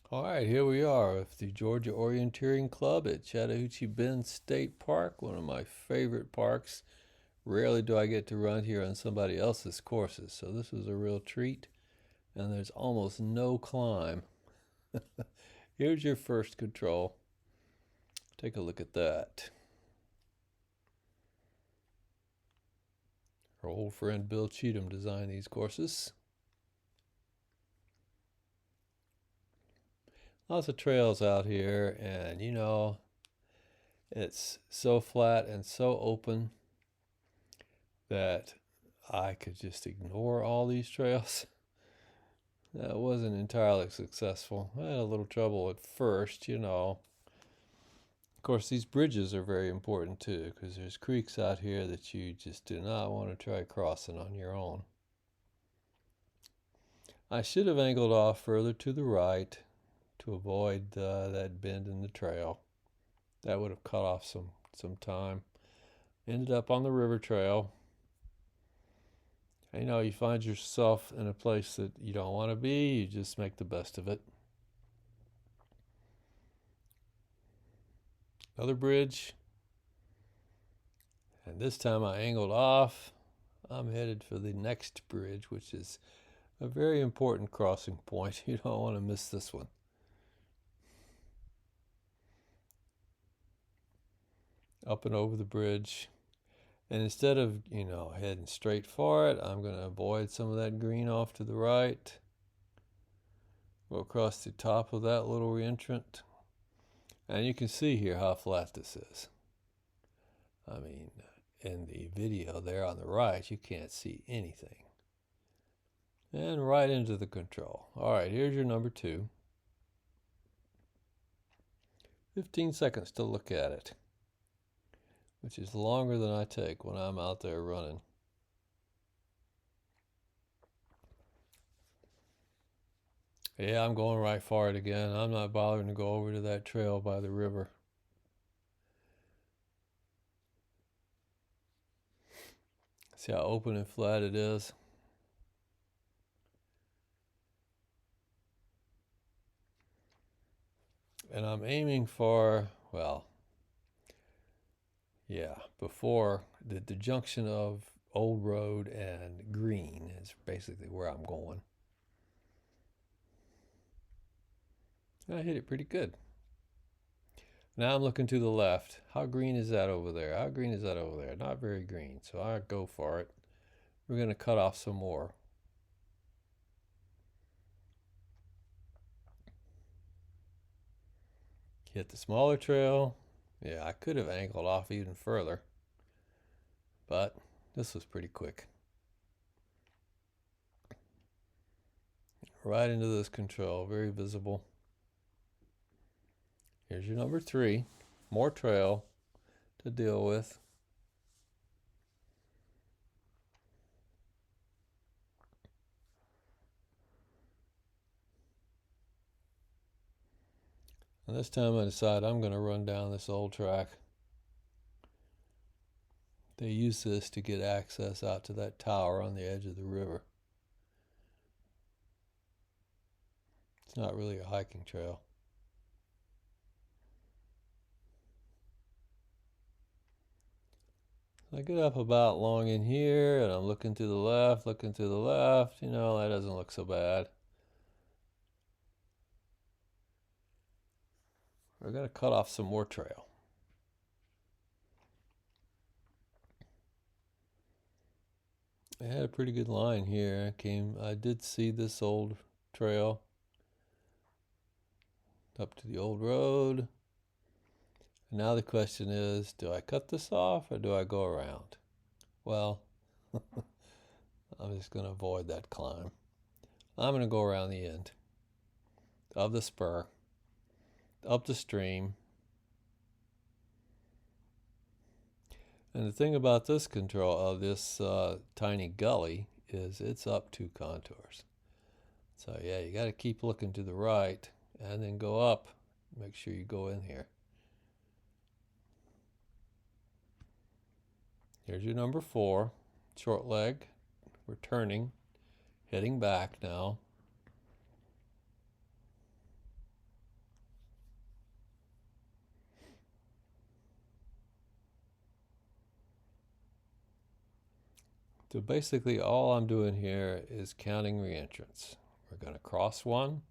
All right, here we are with the Georgia Orienteering Club at Chattahoochee Bend State Park, one of my favorite parks. Rarely do I get to run here on somebody else's courses, so this is a real treat, and there's almost no climb. Here's your first control. Take a look at that. Our old friend Bill Cheatham designed these courses. Lots of trails out here, and it's so flat and so open that I could just ignore all these trails. That wasn't entirely successful. I had a little trouble at first. Of course, these bridges are very important too, because there's creeks out here that you just do not want to try crossing on your own. I should have angled off further to the right to avoid that bend in the trail. That would have cut off some time. Ended up on the river trail. You find yourself in a place that you don't want to be, you just make the best of it. Another bridge, and this time I angled off. I'm headed for the next bridge, which is a very important crossing point. You don't want to miss this one. Up and over the bridge. And instead of, heading straight for it, I'm going to avoid some of that green off to the right. Go across the top of that little reentrant. And you can see here how flat this is. I mean, in the video there on the right, you can't see anything. And right into the control. All right, here's your number 2. 15 seconds to look at it, which is longer than I take when I'm out there running. Yeah, I'm going right for it again. I'm not bothering to go over to that trail by the river. See how open and flat it is? And I'm aiming for, before the junction of Old Road and Green is basically where I'm going. I hit it pretty good. Now I'm looking to the left. How green is that over there? How green is that over there? Not very green, so I go for it. We're going to cut off some more. Hit the smaller trail. Yeah, I could have angled off even further, but this was pretty quick. Right into this control, very visible. Here's your number 3. More trail to deal with. And this time I decide I'm going to run down this old track. They use this to get access out to that tower on the edge of the river. It's not really a hiking trail. I get up about long in here and I'm looking to the left, looking to the left. That doesn't look so bad. We're going to cut off some more trail. I had a pretty good line here. I did see this old trail up to the old road. And now the question is, do I cut this off or do I go around? Well, I'm just going to avoid that climb. I'm going to go around the end of the spur, up the stream. And the thing about this control of this tiny gully is it's up 2 contours. So yeah, you got to keep looking to the right and then go up. Make sure you go in here. Here's your number 4, short leg. We're turning, heading back now. So basically all I'm doing here is counting reentrants. We're going to cross one.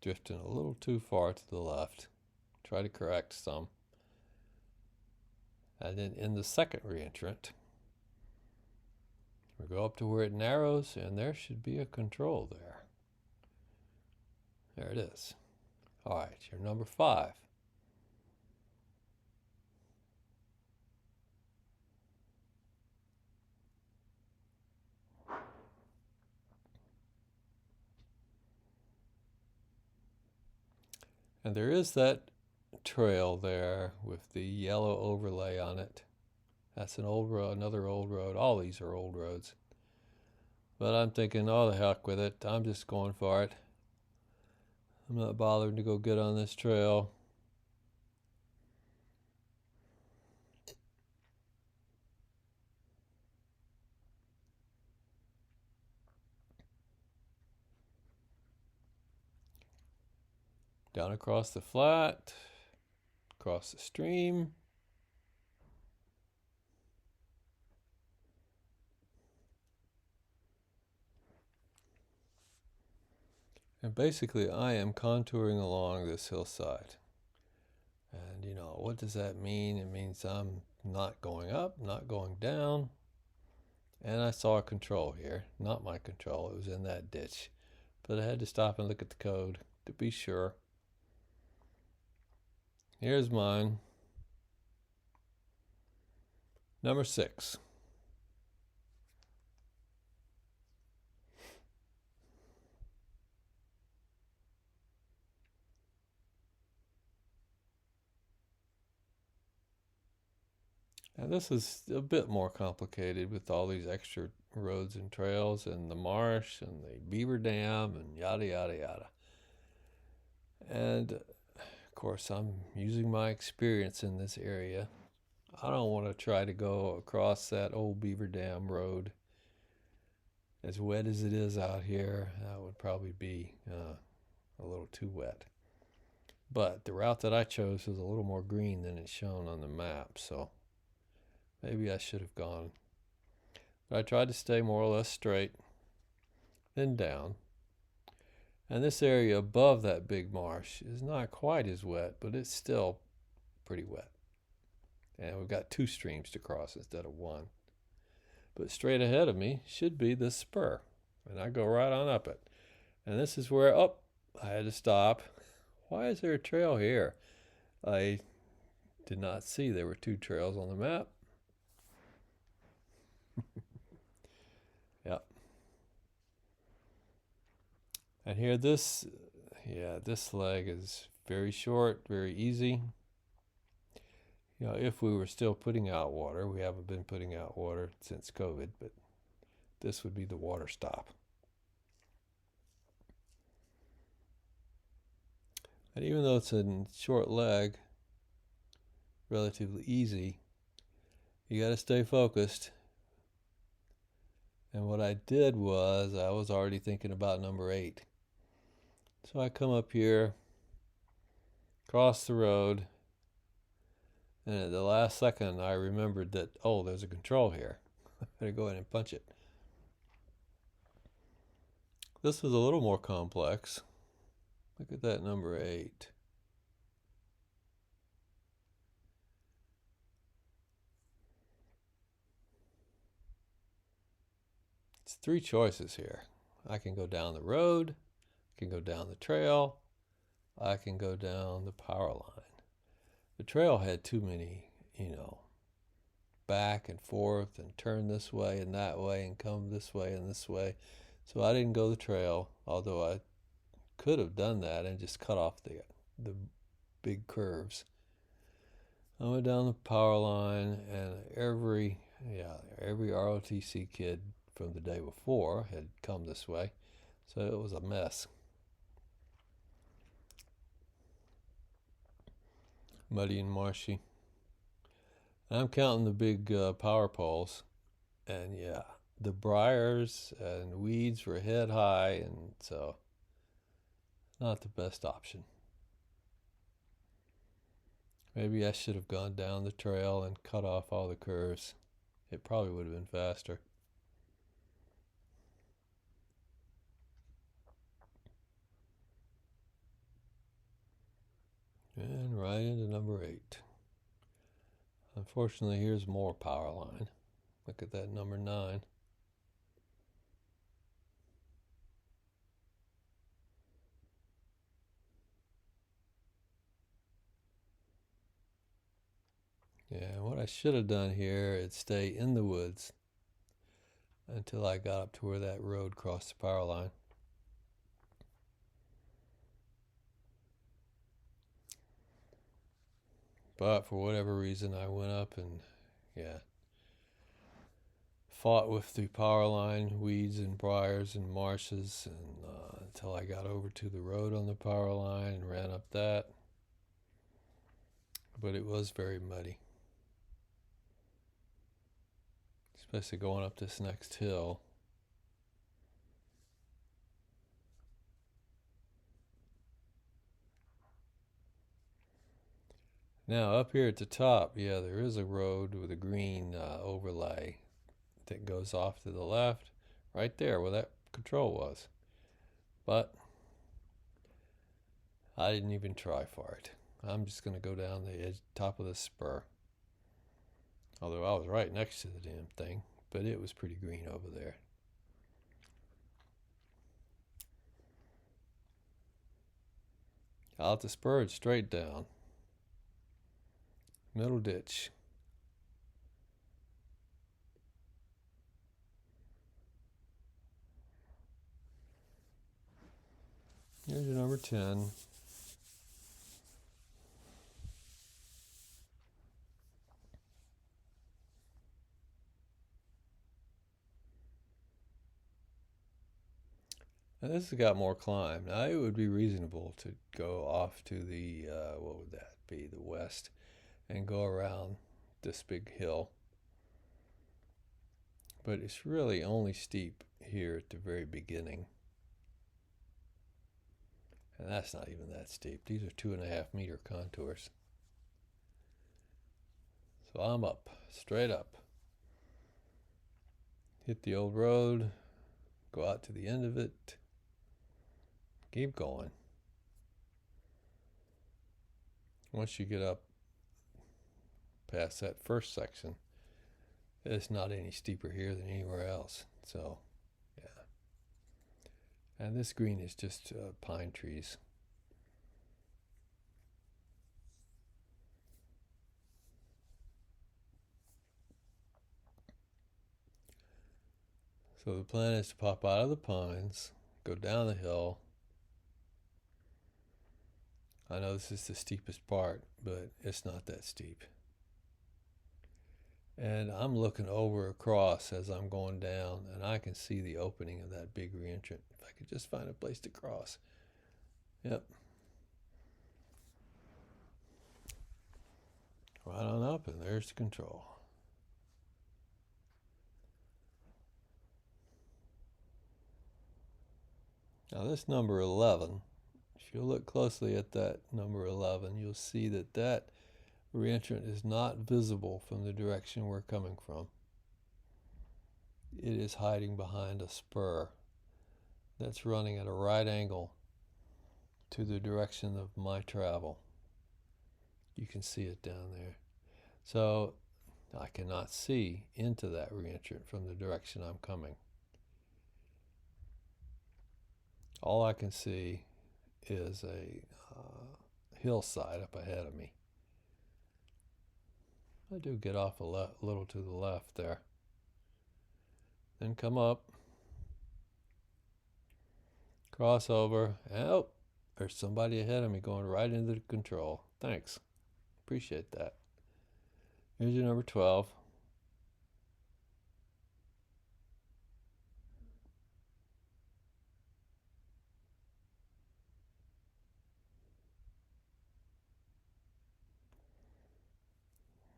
Drifting a little too far to the left. Try to correct some. And then in the second reentrant, we go up to where it narrows, and there should be a control there. There it is. All right, you're number 5. And there is that trail there with the yellow overlay on it. That's an old road, another old road. All these are old roads. But I'm thinking, oh, the heck with it. I'm just going for it. I'm not bothering to go get on this trail. Down across the flat, across the stream. And basically, I am contouring along this hillside. And you know, what does that mean? It means I'm not going up, not going down. And I saw a control here. Not my control, it was in that ditch. But I had to stop and look at the code to be sure. Here's mine. Number 6. Now this is a bit more complicated with all these extra roads and trails and the marsh and the beaver dam and yada yada yada. And of course I'm using my experience in this area. I don't want to try to go across that old beaver dam road. As wet as it is out here, that would probably be a little too wet. But the route that I chose was a little more green than it's shown on the map, so maybe I should have gone. But I tried to stay more or less straight, then down. And this area above that big marsh is not quite as wet, but it's still pretty wet. And we've got 2 streams to cross instead of 1. But straight ahead of me should be this spur. And I go right on up it. And this is where, I had to stop. Why is there a trail here? I did not see there were 2 trails on the map. Yep. And here this leg is very short, very easy. You know, if we were still putting out water, we haven't been putting out water since COVID, but this would be the water stop. And even though it's a short leg, relatively easy, you got to stay focused. And what I did was I was already thinking about number 8. So I come up here, cross the road, and at the last second I remembered that, there's a control here. I better go in and punch it. This was a little more complex. Look at that number 8. It's 3 choices here. I can go down the road, I can go down the trail, I can go down the power line. The trail had too many, back and forth and turn this way and that way and come this way and this way. So I didn't go the trail, although I could have done that and just cut off the big curves. I went down the power line, and every ROTC kid from the day before had come this way, so it was a mess. Muddy and marshy. And I'm counting the big power poles, and the briars and weeds were head high, and so not the best option. Maybe I should have gone down the trail and cut off all the curves. It probably would have been faster. And right into number 8. Unfortunately, here's more power line. Look at that number 9. Yeah, what I should have done here is stay in the woods until I got up to where that road crossed the power line. But for whatever reason, I went up and, fought with the power line, weeds and briars and marshes, and until I got over to the road on the power line and ran up that. But it was very muddy, especially going up this next hill. Now up here at the top, there is a road with a green overlay that goes off to the left, right there where that control was. But I didn't even try for it. I'm just going to go down the edge, top of the spur. Although I was right next to the damn thing, but it was pretty green over there. Out the spur, it's straight down. Middle ditch. Here's your number 10. Now this has got more climb. Now it would be reasonable to go off to the, what would that be, the west, and go around this big hill. But it's really only steep here at the very beginning. And that's not even that steep. These are 2.5 meter contours. So I'm up, straight up. Hit the old road, go out to the end of it, keep going. Once you get up past that first section, it's not any steeper here than anywhere else. So, yeah. And this green is just pine trees. So the plan is to pop out of the pines, go down the hill. I know this is the steepest part, but it's not that steep. And I'm looking over across as I'm going down, and I can see the opening of that big reentrant. If I could just find a place to cross. Yep. Right on up, and there's the control. Now this number 11, if you look closely at that number 11, you'll see that that reentrant is not visible from the direction we're coming from. It is hiding behind a spur that's running at a right angle to the direction of my travel. You can see it down there. So I cannot see into that reentrant from the direction I'm coming. All I can see is a hillside up ahead of me. I do get off a little to the left there. Then come up, cross over, and oh, there's somebody ahead of me going right into the control. Thanks. Appreciate that. Here's your number 12.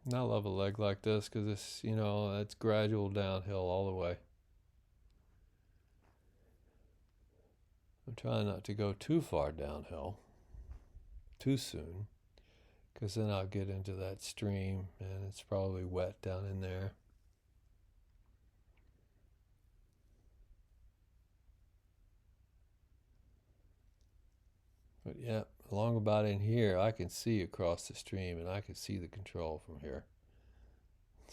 And I love a leg like this because it's, it's gradual downhill all the way. I'm trying not to go too far downhill too soon because then I'll get into that stream and it's probably wet down in there. But yeah, along about in here, I can see across the stream and I can see the control from here.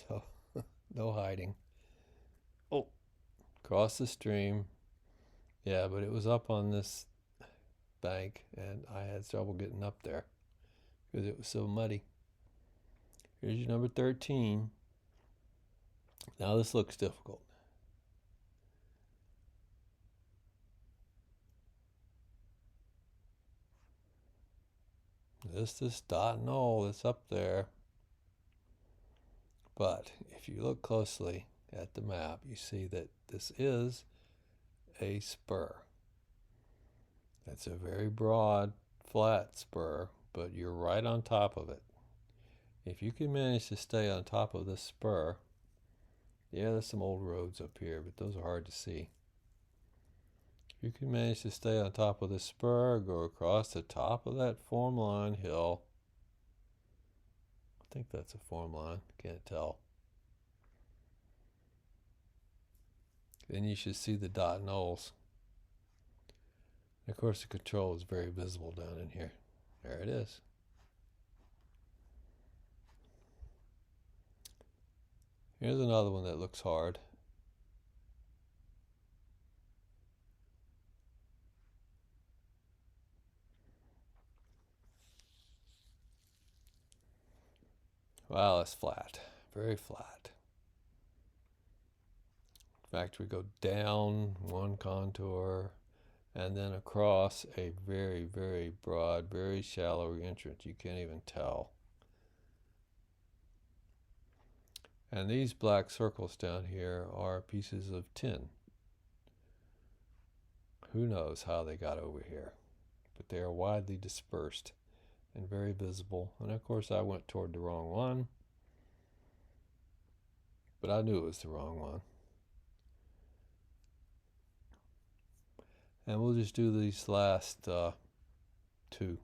So no hiding. Oh, across the stream. Yeah, but it was up on this bank and I had trouble getting up there because it was so muddy. Here's your number 13. Now this looks difficult. This dot null that's up there. But if you look closely at the map, you see that this is a spur. It's a very broad, flat spur, but you're right on top of it. If you can manage to stay on top of this spur, yeah, there's some old roads up here, but those are hard to see. If you can manage to stay on top of this spur, go across the top of that form line hill. I think that's a form line, can't tell. Then you should see the dot nulls. And of course the control is very visible down in here. There it is. Here's another one that looks hard. Wow, it's flat, very flat. In fact, we go down one contour and then across a very, very broad, very shallow entrance. You can't even tell. And these black circles down here are pieces of tin. Who knows how they got over here, but they are widely dispersed and very visible. And of course I went toward the wrong one, but I knew it was the wrong one. And we'll just do these last two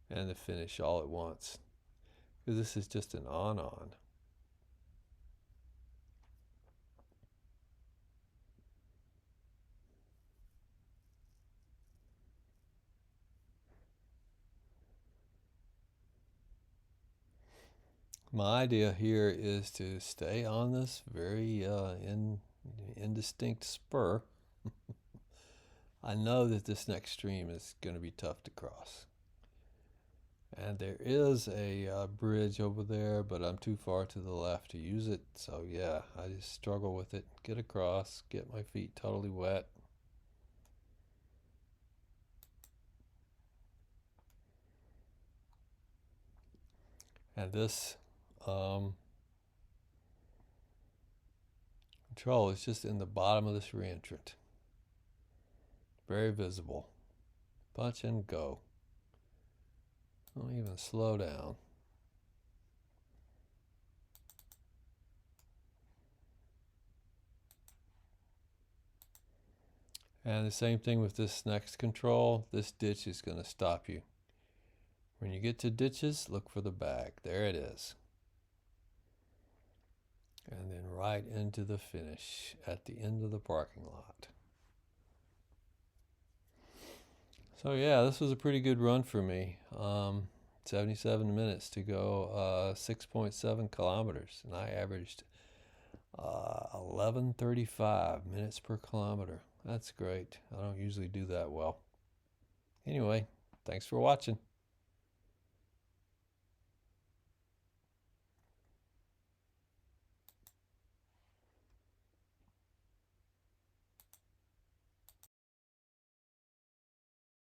and the finish all at once, because this is just an on-on. My idea here is to stay on this very indistinct spur. I know that this next stream is going to be tough to cross. And there is a bridge over there, but I'm too far to the left to use it. So yeah, I just struggle with it. Get across, get my feet totally wet. And this control is just in the bottom of this reentrant. Very visible. Punch and go. Don't even slow down. And the same thing with this next control. This ditch is going to stop you. When you get to ditches, look for the bag. There it is. And then right into the finish at the end of the parking lot. So yeah, this was a pretty good run for me. 77 minutes to go 6.7 kilometers. And I averaged 11:35 minutes per kilometer. That's great. I don't usually do that well. Anyway, thanks for watching.